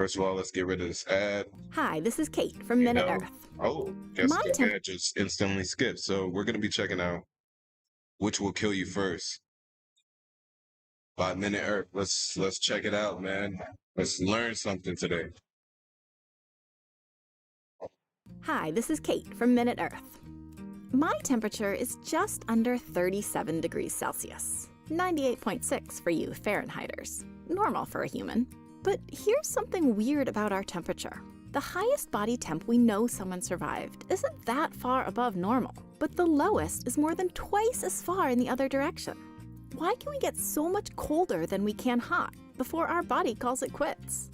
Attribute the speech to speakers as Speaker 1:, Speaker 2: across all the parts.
Speaker 1: First of all, let's get rid of this ad.
Speaker 2: Hi, this is Kate from
Speaker 1: You
Speaker 2: Minute
Speaker 1: know,
Speaker 2: Earth.
Speaker 1: oh, guess
Speaker 2: My
Speaker 1: the ad just instantly skipped. So we're gonna be checking out which will kill you first by Minute Earth. Let's check it out, man. Let's learn something today.
Speaker 2: Hi, this is Kate from Minute Earth. My temperature is just under 37 degrees Celsius, 98.6 for you Fahrenheiters, normal for a human. But here's something weird about our temperature. The highest body temp we know someone survived isn't that far above normal, but the lowest is more than twice as far in the other direction. Why can we get so much colder than we can hot before our body calls it quits?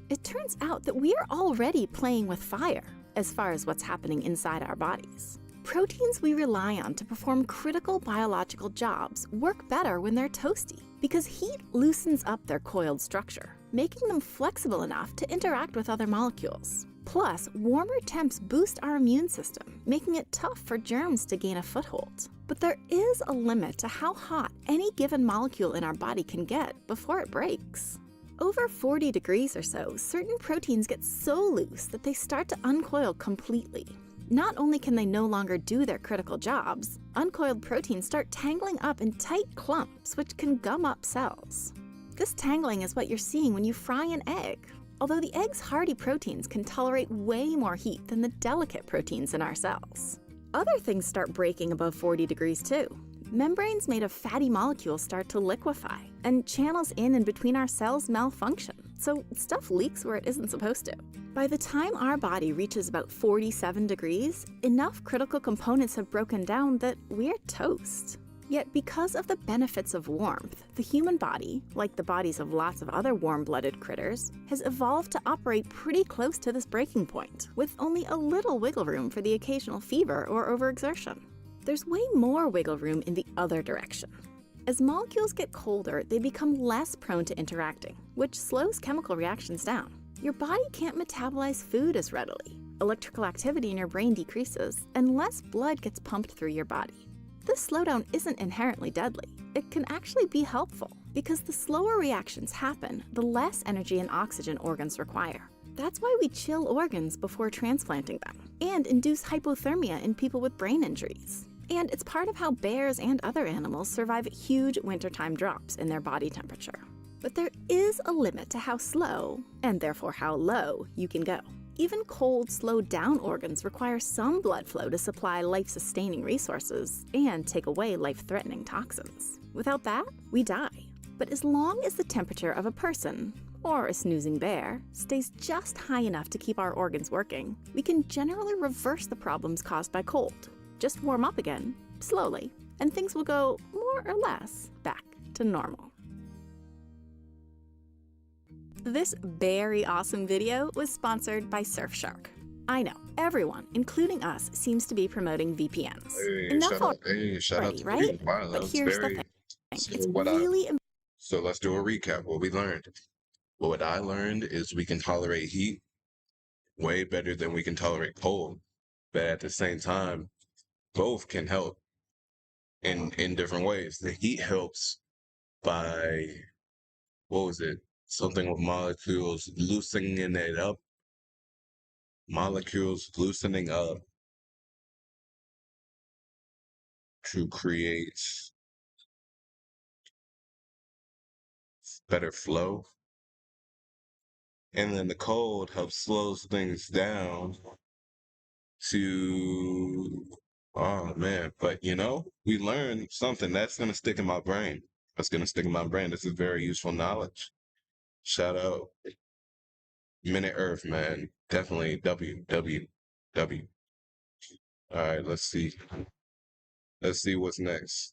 Speaker 2: It turns out that we are already playing with fire as far as what's happening inside our bodies. Proteins we rely on to perform critical biological jobs work better when they're toasty because heat loosens up their coiled structure, making them flexible enough to interact with other molecules. Plus, warmer temps boost our immune system, making it tough for germs to gain a foothold. But there is a limit to how hot any given molecule in our body can get before it breaks. Over 40 degrees or so, certain proteins get so loose that they start to uncoil completely. Not only can they no longer do their critical jobs, uncoiled proteins start tangling up in tight clumps which can gum up cells. This tangling is what you're seeing when you fry an egg, although the egg's hardy proteins can tolerate way more heat than the delicate proteins in our cells. Other things start breaking above 40 degrees too. Membranes made of fatty molecules start to liquefy, and channels in and between our cells malfunction, so stuff leaks where it isn't supposed to. By the time our body reaches about 47 degrees, enough critical components have broken down that we're toast. Yet because of the benefits of warmth, the human body, like the bodies of lots of other warm-blooded critters, has evolved to operate pretty close to this breaking point, with only a little wiggle room for the occasional fever or overexertion. There's way more wiggle room in the other direction. As molecules get colder, they become less prone to interacting, which slows chemical reactions down. Your body can't metabolize food as readily. Electrical activity in your brain decreases, and less blood gets pumped through your body. This slowdown isn't inherently deadly. It can actually be helpful, because the slower reactions happen, the less energy and oxygen organs require. That's why we chill organs before transplanting them, and induce hypothermia in people with brain injuries. And it's part of how bears and other animals survive huge wintertime drops in their body temperature. But there is a limit to how slow, and therefore how low, you can go. Even cold, slowed down organs require some blood flow to supply life-sustaining resources and take away life-threatening toxins. Without that, we die. But as long as the temperature of a person, or a snoozing bear, stays just high enough to keep our organs working, we can generally reverse the problems caused by cold. Just warm up again, slowly, and things will go more or less back to normal. This very awesome video was sponsored by Surfshark. I know, everyone, including us, seems to be promoting VPNs.
Speaker 1: Shout out to
Speaker 2: right?
Speaker 1: you. Wow, that
Speaker 2: But
Speaker 1: was
Speaker 2: here's the
Speaker 1: very.
Speaker 2: thing.
Speaker 1: So
Speaker 2: It's
Speaker 1: what
Speaker 2: really
Speaker 1: So let's do a recap. What we learned. What I learned is we can tolerate heat way better than we can tolerate cold, but at the same time, both can help in different ways. The heat helps by, what was it? Something with molecules loosening it up. Molecules loosening up to create better flow. And then the cold helps slows things down to, oh man, but we learned something that's going to stick in my brain. That's going to stick in my brain. This is very useful knowledge. Shout out Minute Earth, man. Definitely WWW. All right, let's see. Let's see what's next.